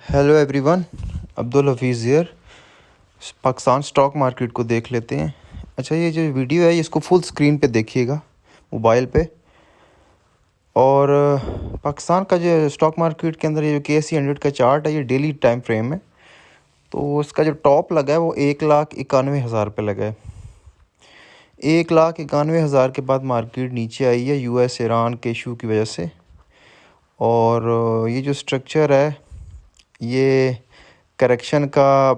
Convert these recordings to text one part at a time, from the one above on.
Hello everyone, Abdul Hafeez here. Pakistan stock market को देख लेते हैं। अच्छा, ये जो वीडियो है इसको फुल स्क्रीन पे देखिएगा मोबाइल पे। और पाकिस्तान का जो स्टॉक मार्केट के अंदर ये जो KSE 100 का चार्ट है, ये डेली टाइम फ्रेम है। तो इसका जो टॉप लगा है वो 1,91,000 पे लगा है। 1,91,000 के बाद मार्केट नीचे आई है US ईरान के इशू की वजह से। और ये जो स्ट्रक्चर है ये करेक्शन का,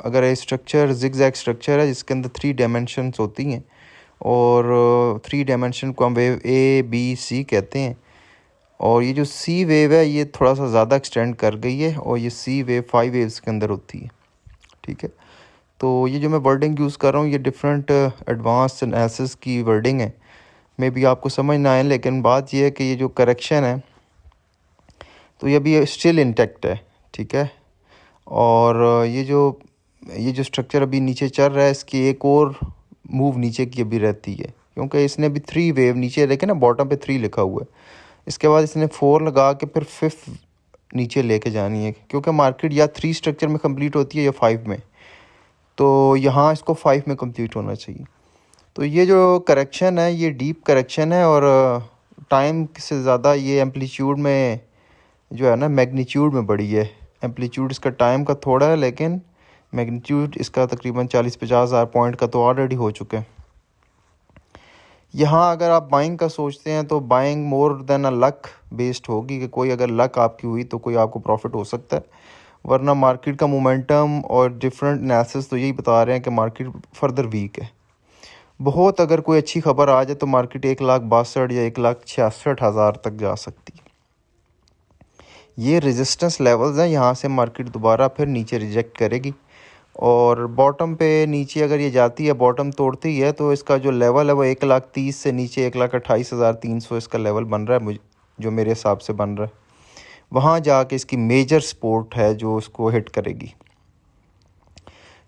अगर ये स्ट्रक्चर जिगजैग स्ट्रक्चर है जिसके अंदर 3 डायमेंशंस होती हैं, और 3 डायमेंशन को हम वेव ABC कहते हैं। और ये जो C वेव है ये थोड़ा सा ज़्यादा एक्सटेंड कर गई है, और ये C वेव 5 वेव्स के अंदर होती है। ठीक है, तो ये जो मैं वर्डिंग यूज़ कर रहा हूँ ये डिफरेंट एडवांस एनालिसिस की वर्डिंग है, मे बी आपको समझ ना आए, लेकिन बात ये है कि ये जो करेक्शन है तो ये अभी स्टिल इंटैक्ट है। ठीक है, और ये जो स्ट्रक्चर अभी नीचे चल रहा है इसकी एक और मूव नीचे की अभी रहती है, क्योंकि इसने अभी 3 वेव नीचे देखे ना, बॉटम पे 3 लिखा हुआ है, इसके बाद इसने 4 लगा के फिर 5th नीचे लेके जानी है, क्योंकि मार्केट या 3 स्ट्रक्चर में कंप्लीट होती है या 5 में। तो यहाँ इसको 5 में कंप्लीट होना चाहिए। तो ये जो करेक्शन है ये डीप करेक्शन है, और टाइम से ज़्यादा ये एम्पलीट्यूड में जो है ना मैग्नीट्यूड में बड़ी है। एम्पलीट्यूड इसका टाइम का थोड़ा है, लेकिन मैग्नीट्यूड इसका तकरीबन 40-50 हज़ार पॉइंट का तो ऑलरेडी हो चुके हैं। यहाँ अगर आप बाइंग का सोचते हैं तो buying more than a luck based होगी, कि कोई अगर लक आपकी हुई तो कोई आपको प्रॉफिट हो सकता है, वरना मार्केट का मोमेंटम और डिफरेंट एनालिसिस तो यही बता रहे हैं कि मार्केट फर्दर वीक है। बहुत अगर कोई अच्छी खबर आ जाए तो मार्केट 1,62,000 या 1,66,000 तक जा सकती है। ये रेजिस्टेंस लेवल्स हैं, यहाँ से मार्केट दोबारा फिर नीचे रिजेक्ट करेगी, और बॉटम पे नीचे अगर ये जाती है, बॉटम तोड़ती ही है, तो इसका जो लेवल है वो 1,30,000 से नीचे 1,28,300 इसका लेवल बन रहा है, जो मेरे हिसाब से बन रहा है। वहाँ जाके इसकी मेजर सपोर्ट है जो उसको हिट करेगी।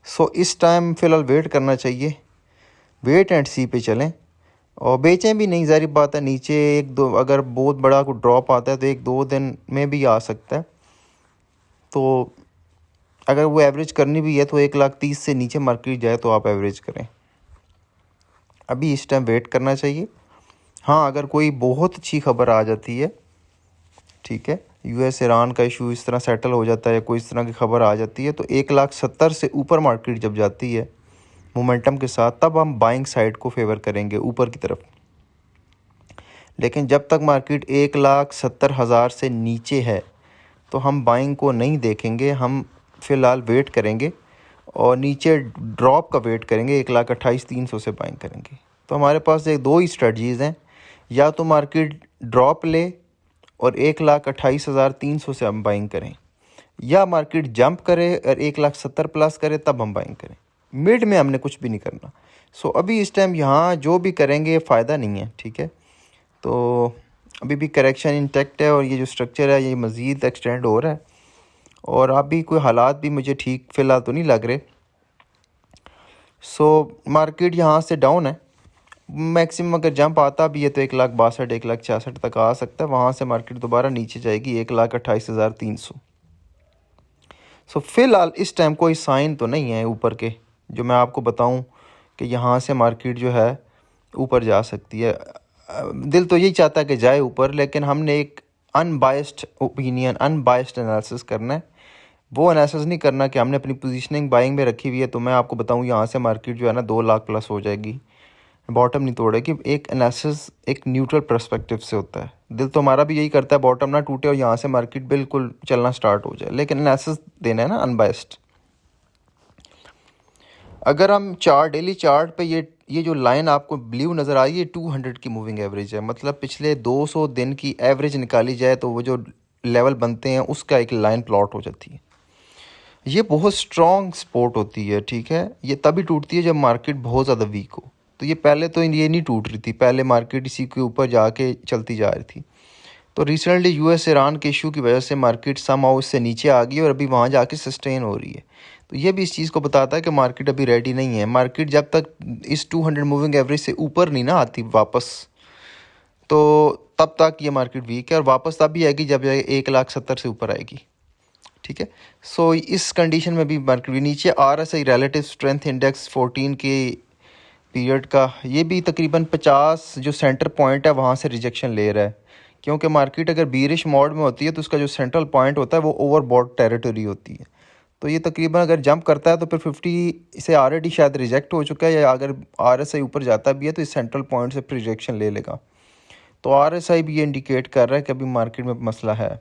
सो इस टाइम फ़िलहाल वेट करना चाहिए, वेट एंड सी पे चलें, और बेचें भी नहीं, ज़ाहिर बात है। नीचे 1-2 अगर बहुत बड़ा कोई ड्रॉप आता है तो 1-2 दिन में भी आ सकता है। तो अगर वो एवरेज करनी भी है तो 1,30,000 से नीचे मार्केट जाए तो आप एवरेज करें। अभी इस टाइम वेट करना चाहिए। हाँ, अगर कोई बहुत अच्छी खबर आ जाती है, ठीक है, US ईरान का इशू इस तरह सेटल हो जाता है, कोई इस तरह की खबर आ जाती है, तो 1,70,000 से ऊपर मार्केट जब जाती है मोमेंटम के साथ, तब हम बाइंग साइड को फेवर करेंगे ऊपर की तरफ। लेकिन जब तक मार्केट 1,70,000 से नीचे है तो हम बाइंग को नहीं देखेंगे, हम फ़िलहाल वेट करेंगे और नीचे ड्रॉप का वेट करेंगे। 1,28,300 से बाइंग करेंगे। तो हमारे पास एक 2 ही स्ट्रेटजीज़ हैं, या तो मार्केट ड्रॉप ले और 1,28,300 से हम बाइंग करें, या मार्केट जंप करे और 1,70,000 प्लस करे तब हम बाइंग करें। मिड में हमने कुछ भी नहीं करना। सो अभी इस टाइम यहाँ जो भी करेंगे फ़ायदा नहीं है। ठीक है, तो अभी भी करेक्शन इंटैक्ट है, और ये जो स्ट्रक्चर है ये मज़ीद एक्सटेंड हो रहा है, और अभी कोई हालात भी मुझे ठीक फ़िलहाल तो नहीं लग रहे। सो मार्केट यहाँ से डाउन है, मैक्सिमम अगर जंप आता भी है तो 1,62,000 1,66,000 तक आ सकता है, वहाँ से मार्केट दोबारा नीचे जाएगी 1,28,300। सो फ़िलहाल इस टाइम कोई साइन तो नहीं है ऊपर के जो मैं आपको बताऊं कि यहाँ से मार्केट जो है ऊपर जा सकती है। दिल तो यही चाहता है कि जाए ऊपर, लेकिन हमने एक अनबायस्ड ओपिनियन, अनबायस्ड एनालिसिस करना है। वो एनालिसिस नहीं करना कि हमने अपनी पोजीशनिंग बाइंग में रखी हुई है तो मैं आपको बताऊं यहाँ से मार्केट जो है ना 2 लाख प्लस हो जाएगी, बॉटम नहीं तोड़ेगी। एक एनालिसिस एक न्यूट्रल पर्सपेक्टिव से होता है। दिल तो हमारा भी यही करता है बॉटम ना टूटे और यहाँ से मार्केट बिल्कुल चलना स्टार्ट हो जाए, लेकिन एनालिसिस देना है ना अनबायस्ड। अगर हम डेली चार्ट पे ये जो लाइन आपको ब्लू नज़र आई है 200 की मूविंग एवरेज है, मतलब पिछले 200 दिन की एवरेज निकाली जाए तो वो जो लेवल बनते हैं उसका एक लाइन प्लॉट हो जाती है। ये बहुत स्ट्रॉन्ग सपोर्ट होती है। ठीक है, ये तभी टूटती है जब मार्केट बहुत ज़्यादा वीक हो। तो ये पहले तो ये नहीं टूट रही थी, पहले मार्केट इसी के ऊपर जाके चलती जा रही थी। तो रिसेंटली US ईरान के इशू की वजह से मार्केट समहाउ इससे नीचे आ गई और अभी वहाँ जाके सस्टेन हो रही है। तो ये भी इस चीज़ को बताता है कि मार्केट अभी रेडी नहीं है। मार्केट जब तक इस 200 मूविंग एवरेज से ऊपर नहीं ना आती वापस, तो तब तक ये मार्केट वीक है, और वापस तभी आएगी जब 1,70,000 से ऊपर आएगी। ठीक है। सो इस कंडीशन में भी मार्केट नीचे RSI रिलेटिव स्ट्रेंथ इंडेक्स 14 के पीरियड का ये भी तकरीबन 50 जो सेंटर पॉइंट है वहाँ से रिजेक्शन ले रहा है, क्योंकि मार्केट अगर बीरिश मोड में होती है तो उसका जो सेंट्रल पॉइंट होता है वो ओवरबॉट टेरिटरी होती है। तो ये तकरीबन अगर जंप करता है तो फिर 50 से ऑलरेडी शायद रिजेक्ट हो चुका है, या अगर RSI ऊपर जाता भी है तो इस सेंट्रल पॉइंट से फिर रिजेक्शन ले लेगा। तो RSI भी ये इंडिकेट कर रहा है कि अभी मार्केट में मसला है।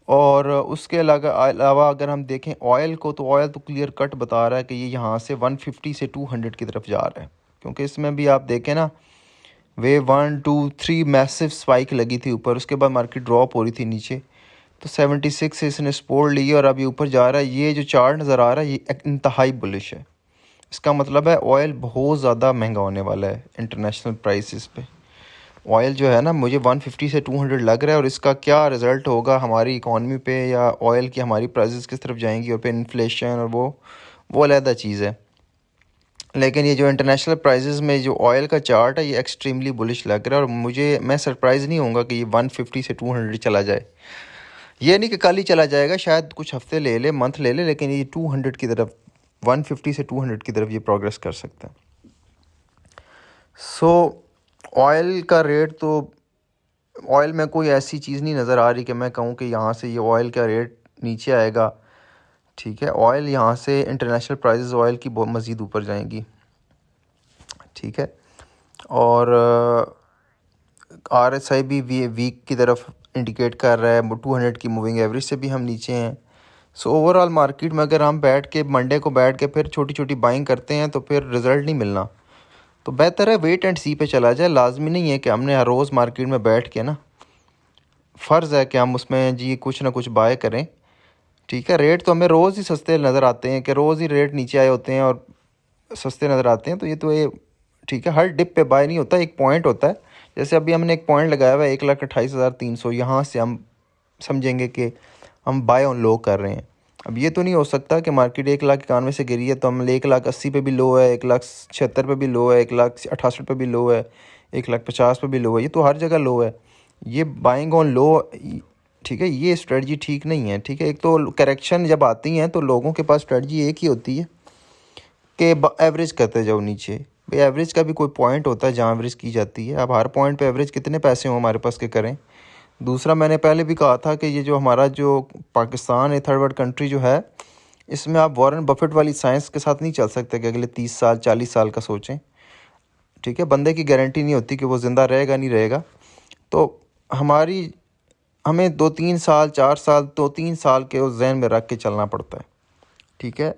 और उसके अलावा अगर हम देखें ऑयल को, तो ऑयल तो क्लियर कट बता रहा है कि ये यहाँ से 150 से 200 की तरफ जा रहा है, क्योंकि इसमें भी आप देखें ना वे 1 2 3 मैसिव स्पाइक लगी थी ऊपर, उसके बाद मार्केट ड्रॉप हो रही थी नीचे, तो 76 से इसने सपोर्ट ली और अभी ऊपर जा रहा है। ये जो चार्ट नज़र आ रहा है ये इंतहाई बुलिश है। इसका मतलब है ऑयल बहुत ज़्यादा महंगा होने वाला है इंटरनेशनल प्राइसेस पे। ऑयल जो है ना मुझे 150 से 200 लग रहा है, और इसका क्या रिज़ल्ट होगा हमारी इकॉनमी पे, या ऑयल की हमारी प्राइसेस किस तरफ जाएंगी, और फिर इन्फ्लेशन और वो अलहदा चीज़ है। लेकिन ये जो इंटरनेशनल प्राइसेस में जो ऑयल का चार्ट है ये एक्सट्रीमली बुलिश लग रहा है, और मैं सरप्राइज़ नहीं होऊंगा कि ये 150 से 200 चला जाए। ये नहीं कि कल ही चला जाएगा, शायद कुछ हफ्ते ले ले, मंथ ले ले, लेकिन ये 200 की तरफ 150 से 200 की तरफ ये प्रोग्रेस कर सकता है। सो ऑयल का रेट, तो ऑयल में कोई ऐसी चीज़ नहीं नज़र आ रही कि मैं कहूँ कि यहाँ से ये ऑयल का रेट नीचे आएगा। ठीक है, ऑयल यहाँ से इंटरनेशनल प्राइसेस ऑयल की बहुत मज़ीद ऊपर जाएंगी। ठीक है, और RSI भी वीक की तरफ इंडिकेट कर रहा है, 200 की मूविंग एवरेज से भी हम नीचे हैं। सो ओवरऑल मार्केट में अगर हम मंडे को बैठ के फिर छोटी छोटी बाइंग करते हैं तो फिर रिज़ल्ट नहीं मिलना, तो बेहतर है वेट एंड सी पे चला जाए। लाजमी नहीं है कि हमने हर रोज़ मार्केट में बैठ के ना, फ़र्ज़ है कि हम उसमें जी कुछ ना कुछ बाय करें। ठीक है, रेट तो हमें रोज़ ही सस्ते नज़र आते हैं कि रोज़ ही रेट नीचे आए होते हैं और सस्ते नज़र आते हैं, तो ये ठीक है, हर डिप पे बाय नहीं होता, एक पॉइंट होता है। जैसे अभी हमने एक पॉइंट लगाया हुआ है 1,28,300, यहाँ से हम समझेंगे कि हम बाय ऑन लो कर रहे हैं। अब ये तो नहीं हो सकता कि मार्केट 1,91,000 से गिरी है तो हम 1,80,000 पे भी लो है, 1,76,000 पे भी लो है, 1,68,000 पे भी लो है, 1,50,000 पे भी लो है, ये तो हर जगह लो है। ये बाइंग ऑन लो, ठीक है, ये स्ट्रेटजी ठीक नहीं है। ठीक है, एक तो करेक्शन जब आती हैं तो लोगों के पास स्ट्रेटजी एक ही होती है कि एवरेज करते जाओ नीचे। भाई एवरेज का भी कोई पॉइंट होता है जहाँ एवरेज की जाती है। अब हर पॉइंट पे एवरेज कितने पैसे हों हमारे पास के करें। दूसरा, मैंने पहले भी कहा था कि ये जो हमारा जो पाकिस्तान है, थर्ड वर्ल्ड कंट्री जो है, इसमें आप वॉरेन बफेट वाली साइंस के साथ नहीं चल सकते कि अगले 30 साल 40 साल का सोचें। ठीक है, बंदे की गारंटी नहीं होती कि वो ज़िंदा रहेगा नहीं रहेगा, तो हमें 2-3 साल 4 साल 2-3 साल के उस जहन में रख के चलना पड़ता है। ठीक है,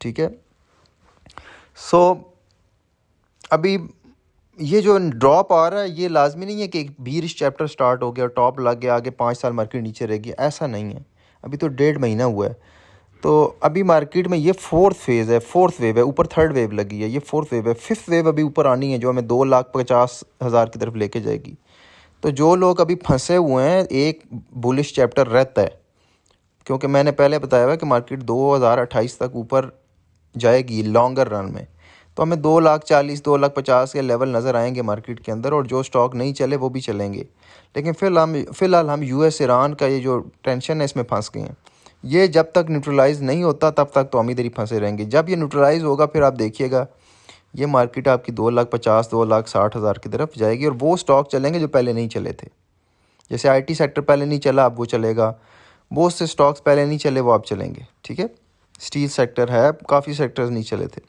ठीक है। सो अभी ये जो ड्रॉप आ रहा है ये लाजमी नहीं है कि एक बीरिश चैप्टर स्टार्ट हो गया और टॉप लग गया, आगे 5 साल मार्केट नीचे रहेगी, ऐसा नहीं है। अभी तो 1.5 महीना हुआ है, तो अभी मार्केट में ये फोर्थ वेव है, ऊपर थर्ड वेव लगी है, ये फोर्थ वेव है। फिफ्थ वेव अभी ऊपर आनी है जो हमें 2,50,000 की तरफ लेके जाएगी। तो जो लोग अभी फंसे हुए हैं, एक बुलिश चैप्टर रहता है, क्योंकि मैंने पहले बताया हुआ कि मार्केट 2028 तक ऊपर जाएगी लॉन्गर रन में, तो हमें 2,40,000 2,50,000 के लेवल नज़र आएंगे मार्केट के अंदर, और जो स्टॉक नहीं चले वो भी चलेंगे। लेकिन फ़िलहाल हम US ईरान का ये जो टेंशन है इसमें फंस गए हैं। ये जब तक न्यूट्रलाइज़ नहीं होता तब तक तो हम इधर ही फंसे रहेंगे। जब ये न्यूट्रलाइज़ होगा फिर आप देखिएगा ये मार्केट आपकी 2,50,000 2,60,000 की तरफ जाएगी, और वो स्टॉक चलेंगे जो पहले नहीं चले थे। जैसे IT सेक्टर पहले नहीं चला, अब वो चलेगा। बहुत से स्टॉक्स पहले नहीं चले, वो अब चलेंगे। ठीक है, स्टील सेक्टर है, काफ़ी सेक्टर्स नहीं चले थे।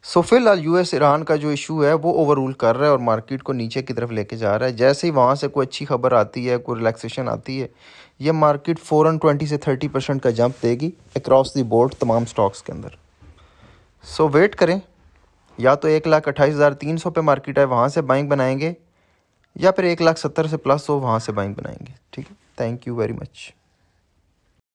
सो फिलहाल US ईरान का जो इशू है वो ओवररूल कर रहा है और मार्केट को नीचे की तरफ लेके जा रहा है। जैसे ही वहाँ से कोई अच्छी खबर आती है, कोई रिलैक्सेशन आती है, ये मार्केट फ़ौरन 20 से 30% का जंप देगी अक्रॉस द बोर्ड तमाम स्टॉक्स के अंदर। सो वेट करें, या तो 1,28,300 पे मार्केट है वहाँ से बाइंग बनाएंगे, या फिर 1,70,000 से प्लस हो वहाँ से बाइंग बनाएंगे। ठीक है, थैंक यू वेरी मच।